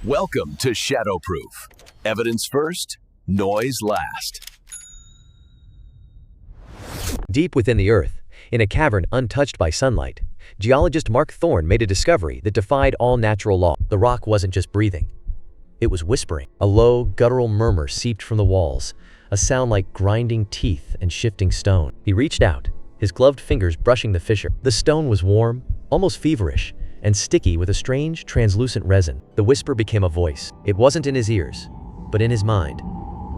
Welcome to Shadowproof. Evidence first, noise last. Deep within the earth, in a cavern untouched by sunlight, geologist Mark Thorne made a discovery that defied all natural law. The rock wasn't just breathing. It was whispering. A low, guttural murmur seeped from the walls, a sound like grinding teeth and shifting stone. He reached out, his gloved fingers brushing the fissure. The stone was warm, almost feverish, and sticky with a strange, translucent resin. The whisper became a voice. It wasn't in his ears, but in his mind.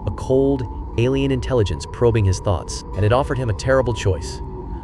A cold, alien intelligence probing his thoughts, and it offered him a terrible choice.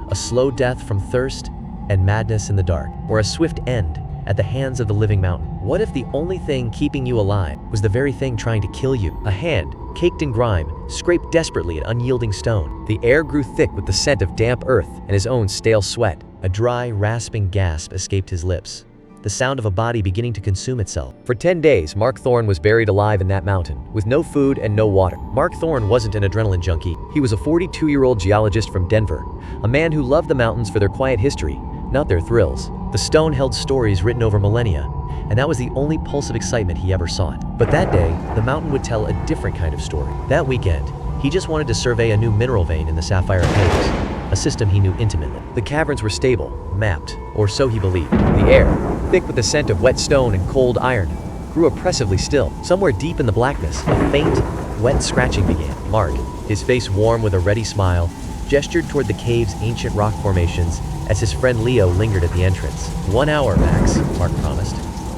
A slow death from thirst and madness in the dark, or a swift end at the hands of the living mountain. What if the only thing keeping you alive was the very thing trying to kill you? A hand, caked in grime, scraped desperately at unyielding stone. The air grew thick with the scent of damp earth and his own stale sweat. A dry, rasping gasp escaped his lips, the sound of a body beginning to consume itself. For 10 days, Mark Thorne was buried alive in that mountain, with no food and no water. Mark Thorne wasn't an adrenaline junkie. He was a 42-year-old geologist from Denver, a man who loved the mountains for their quiet history, not their thrills. The stone held stories written over millennia, and that was the only pulse of excitement he ever sought. But that day, the mountain would tell a different kind of story. That weekend, he just wanted to survey a new mineral vein in the sapphire caves, a system he knew intimately. The caverns were stable, mapped, or so he believed. The air, thick with the scent of wet stone and cold iron, grew oppressively still. Somewhere deep in the blackness, a faint, wet scratching began. Mark, his face warm with a ready smile, gestured toward the cave's ancient rock formations as his friend Leo lingered at the entrance. 1 hour, Max, Mark promised,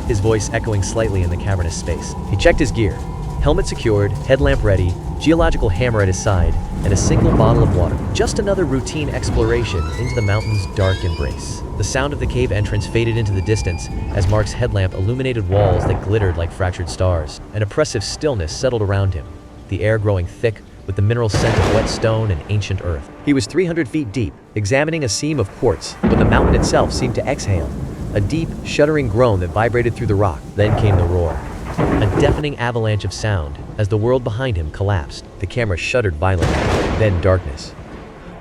his voice echoing slightly in the cavernous space. He checked his gear, helmet secured, headlamp ready, geological hammer at his side, and a single bottle of water. Just another routine exploration into the mountain's dark embrace. The sound of the cave entrance faded into the distance as Mark's headlamp illuminated walls that glittered like fractured stars. An oppressive stillness settled around him, the air growing thick with the mineral scent of wet stone and ancient earth. He was 300 feet deep, examining a seam of quartz, but the mountain itself seemed to exhale, a deep, shuddering groan that vibrated through the rock. Then came the roar. A deafening avalanche of sound as the world behind him collapsed. The camera shuddered violently, then darkness.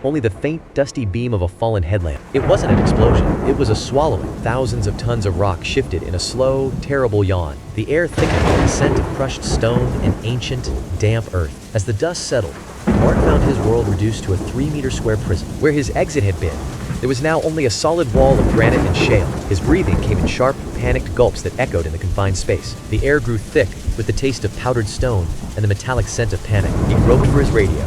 Only the faint, dusty beam of a fallen headlamp. It wasn't an explosion, it was a swallowing. Thousands of tons of rock shifted in a slow, terrible yawn. The air thickened with the scent of crushed stone and ancient, damp earth. As the dust settled, Mark found his world reduced to a 3-meter square prison. Where his exit had been, there was now only a solid wall of granite and shale. His breathing came in sharp, panicked gulps that echoed in the confined space. The air grew thick with the taste of powdered stone and the metallic scent of panic. He groped for his radio,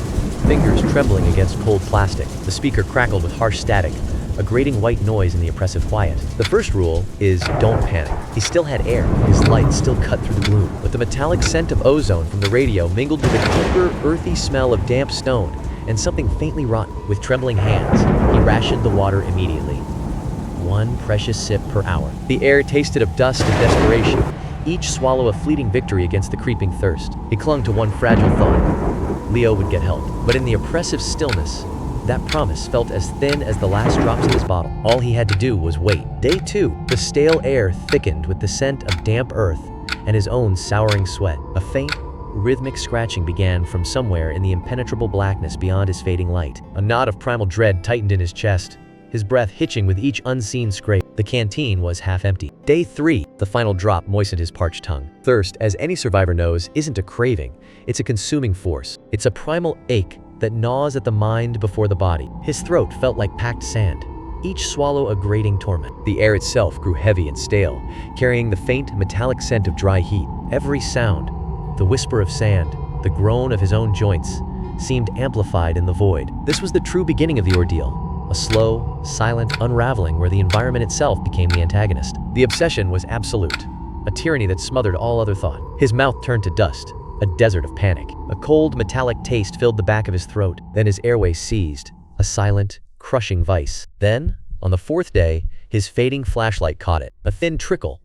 fingers trembling against cold plastic. The speaker crackled with harsh static, a grating white noise in the oppressive quiet. The first rule is don't panic. He still had air, his light still cut through the gloom. But the metallic scent of ozone from the radio mingled with a deeper, earthy smell of damp stone and something faintly rotten. With trembling hands, he rationed the water immediately. 1 precious sip per hour. The air tasted of dust and desperation, each swallow a fleeting victory against the creeping thirst. He clung to one fragile thought. Leo would get help. But in the oppressive stillness, that promise felt as thin as the last drops in his bottle. All he had to do was wait. Day 2, the stale air thickened with the scent of damp earth and his own souring sweat. A faint, rhythmic scratching began from somewhere in the impenetrable blackness beyond his fading light. A knot of primal dread tightened in his chest, his breath hitching with each unseen scrape. The canteen was half empty. Day 3, the final drop moistened his parched tongue. Thirst, as any survivor knows, isn't a craving, it's a consuming force. It's a primal ache that gnaws at the mind before the body. His throat felt like packed sand, each swallow a grating torment. The air itself grew heavy and stale, carrying the faint, metallic scent of dry heat. Every sound, the whisper of sand, the groan of his own joints, seemed amplified in the void. This was the true beginning of the ordeal. A slow, silent unraveling where the environment itself became the antagonist. The obsession was absolute, a tyranny that smothered all other thought. His mouth turned to dust, a desert of panic. A cold, metallic taste filled the back of his throat. Then his airway seized, a silent, crushing vice. Then, on the 4th day, his fading flashlight caught it. A thin trickle,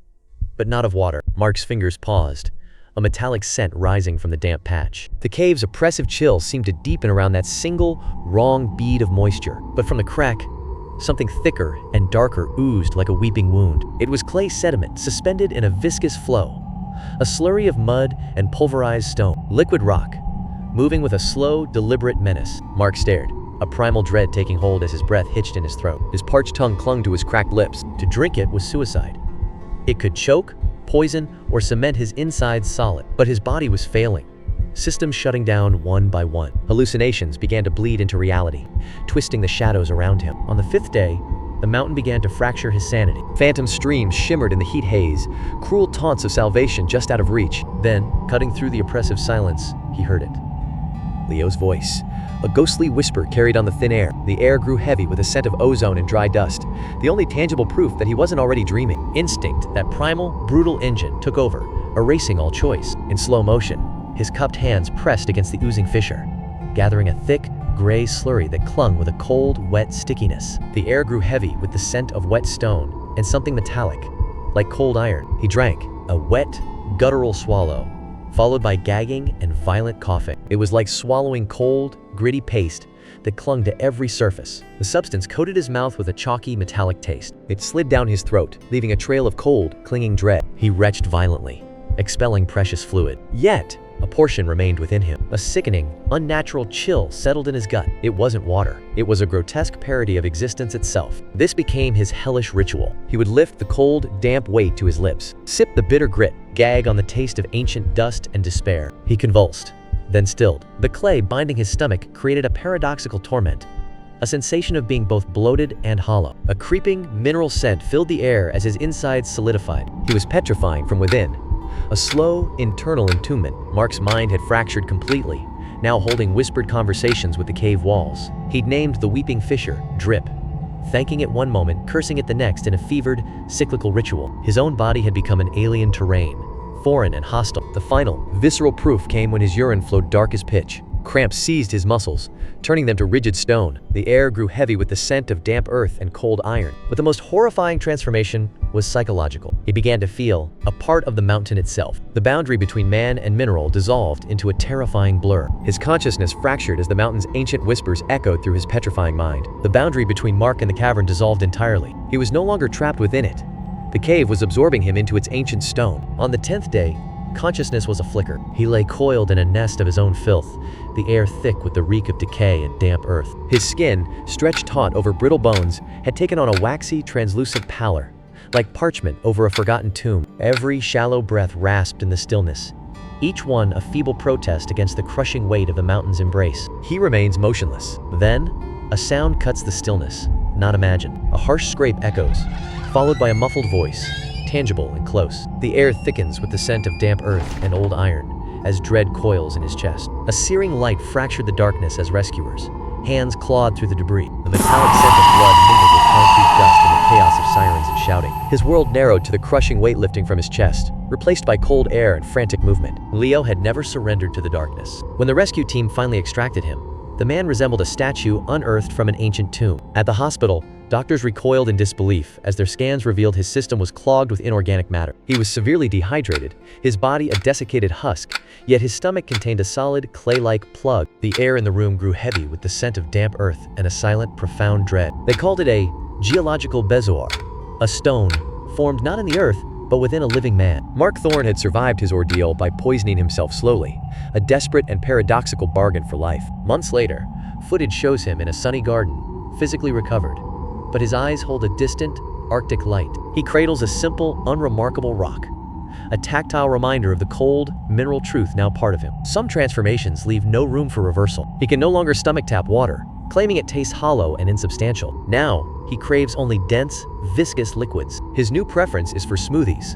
but not of water. Mark's fingers paused, a metallic scent rising from the damp patch. The cave's oppressive chill seemed to deepen around that single, wrong bead of moisture. But from the crack, something thicker and darker oozed like a weeping wound. It was clay sediment suspended in a viscous flow, a slurry of mud and pulverized stone. Liquid rock, moving with a slow, deliberate menace. Mark stared, a primal dread taking hold as his breath hitched in his throat. His parched tongue clung to his cracked lips. To drink it was suicide. It could choke, poison, or cement his insides solid. But his body was failing, systems shutting down one by one. Hallucinations began to bleed into reality, twisting the shadows around him. On the 5th day, the mountain began to fracture his sanity. Phantom streams shimmered in the heat haze, cruel taunts of salvation just out of reach. Then, cutting through the oppressive silence, he heard it. Leo's voice. A ghostly whisper carried on the thin air. The air grew heavy with a scent of ozone and dry dust, the only tangible proof that he wasn't already dreaming. Instinct, that primal, brutal engine, took over, erasing all choice. In slow motion, his cupped hands pressed against the oozing fissure, gathering a thick, gray slurry that clung with a cold, wet stickiness. The air grew heavy with the scent of wet stone and something metallic, like cold iron. He drank, a wet, guttural swallow, followed by gagging and violent coughing. It was like swallowing cold, gritty paste that clung to every surface. The substance coated his mouth with a chalky, metallic taste. It slid down his throat, leaving a trail of cold, clinging dread. He retched violently, expelling precious fluid. Yet, a portion remained within him. A sickening, unnatural chill settled in his gut. It wasn't water. It was a grotesque parody of existence itself. This became his hellish ritual. He would lift the cold, damp weight to his lips, sip the bitter grit, gag on the taste of ancient dust and despair. He convulsed, then stilled. The clay binding his stomach created a paradoxical torment, a sensation of being both bloated and hollow. A creeping, mineral scent filled the air as his insides solidified. He was petrifying from within. A slow, internal entombment. Mark's mind had fractured completely, now holding whispered conversations with the cave walls. He'd named the weeping fissure Drip, thanking it one moment, cursing it the next in a fevered, cyclical ritual. His own body had become an alien terrain, foreign and hostile. The final, visceral proof came when his urine flowed dark as pitch. Cramps seized his muscles, turning them to rigid stone. The air grew heavy with the scent of damp earth and cold iron. But the most horrifying transformation was psychological. He began to feel a part of the mountain itself. The boundary between man and mineral dissolved into a terrifying blur. His consciousness fractured as the mountain's ancient whispers echoed through his petrifying mind. The boundary between Mark and the cavern dissolved entirely. He was no longer trapped within it. The cave was absorbing him into its ancient stone. On the 10th day, consciousness was a flicker. He lay coiled in a nest of his own filth, the air thick with the reek of decay and damp earth. His skin, stretched taut over brittle bones, had taken on a waxy, translucent pallor, like parchment over a forgotten tomb. Every shallow breath rasped in the stillness, each one a feeble protest against the crushing weight of the mountain's embrace. He remains motionless. Then, a sound cuts the stillness, not imagined. A harsh scrape echoes, followed by a muffled voice, tangible and close. The air thickens with the scent of damp earth and old iron as dread coils in his chest. A searing light fractured the darkness as rescuers, hands clawed through the debris. The metallic scent of blood mingled with concrete dust in the chaos of sirens and shouting. His world narrowed to the crushing weight lifting from his chest, replaced by cold air and frantic movement. Leo had never surrendered to the darkness. When the rescue team finally extracted him, the man resembled a statue unearthed from an ancient tomb. At the hospital, doctors recoiled in disbelief as their scans revealed his system was clogged with inorganic matter. He was severely dehydrated, his body a desiccated husk, yet his stomach contained a solid, clay-like plug. The air in the room grew heavy with the scent of damp earth and a silent, profound dread. They called it a geological bezoar, a stone formed not in the earth, but within a living man. Mark Thorne had survived his ordeal by poisoning himself slowly, a desperate and paradoxical bargain for life. Months later, footage shows him in a sunny garden, physically recovered, but his eyes hold a distant, arctic light. He cradles a simple, unremarkable rock, a tactile reminder of the cold, mineral truth now part of him. Some transformations leave no room for reversal. He can no longer stomach tap water, claiming it tastes hollow and insubstantial. Now, he craves only dense, viscous liquids. His new preference is for smoothies,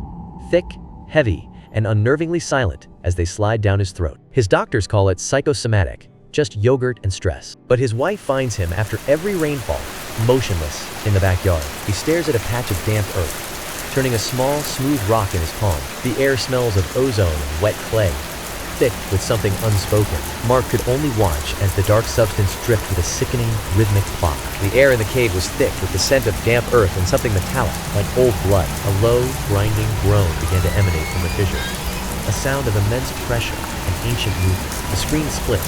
thick, heavy, and unnervingly silent as they slide down his throat. His doctors call it psychosomatic, just yogurt and stress. But his wife finds him after every rainfall, motionless in the backyard. He stares at a patch of damp earth, turning a small, smooth rock in his palm. The air smells of ozone and wet clay, thick with something unspoken. Mark could only watch as the dark substance dripped with a sickening, rhythmic plop. The air in the cave was thick with the scent of damp earth and something metallic, like old blood. A low, grinding groan began to emanate from the fissure, a sound of immense pressure and ancient movement. The screen split,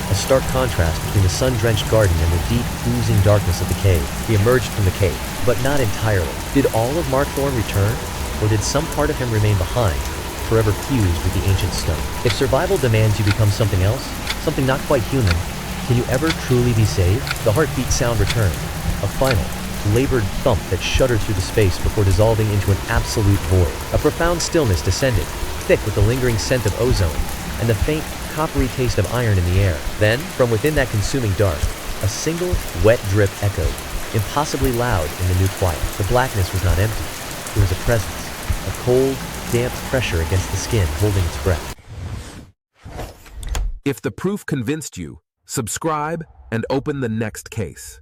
a stark contrast between the sun-drenched garden and the deep, oozing darkness of the cave. He emerged from the cave, but not entirely. Did all of Mark Thorne return, or did some part of him remain behind, forever fused with the ancient stone? If survival demands you become something else, something not quite human, can you ever truly be saved? The heartbeat sound returned, a final, labored thump that shuddered through the space before dissolving into an absolute void. A profound stillness descended, thick with the lingering scent of ozone and the faint, coppery taste of iron in the air. Then, from within that consuming dark, a single, wet drip echoed, impossibly loud in the new quiet. The blackness was not empty. It was a presence, a cold, damp pressure against the skin holding its breath. If the proof convinced you, subscribe and open the next case.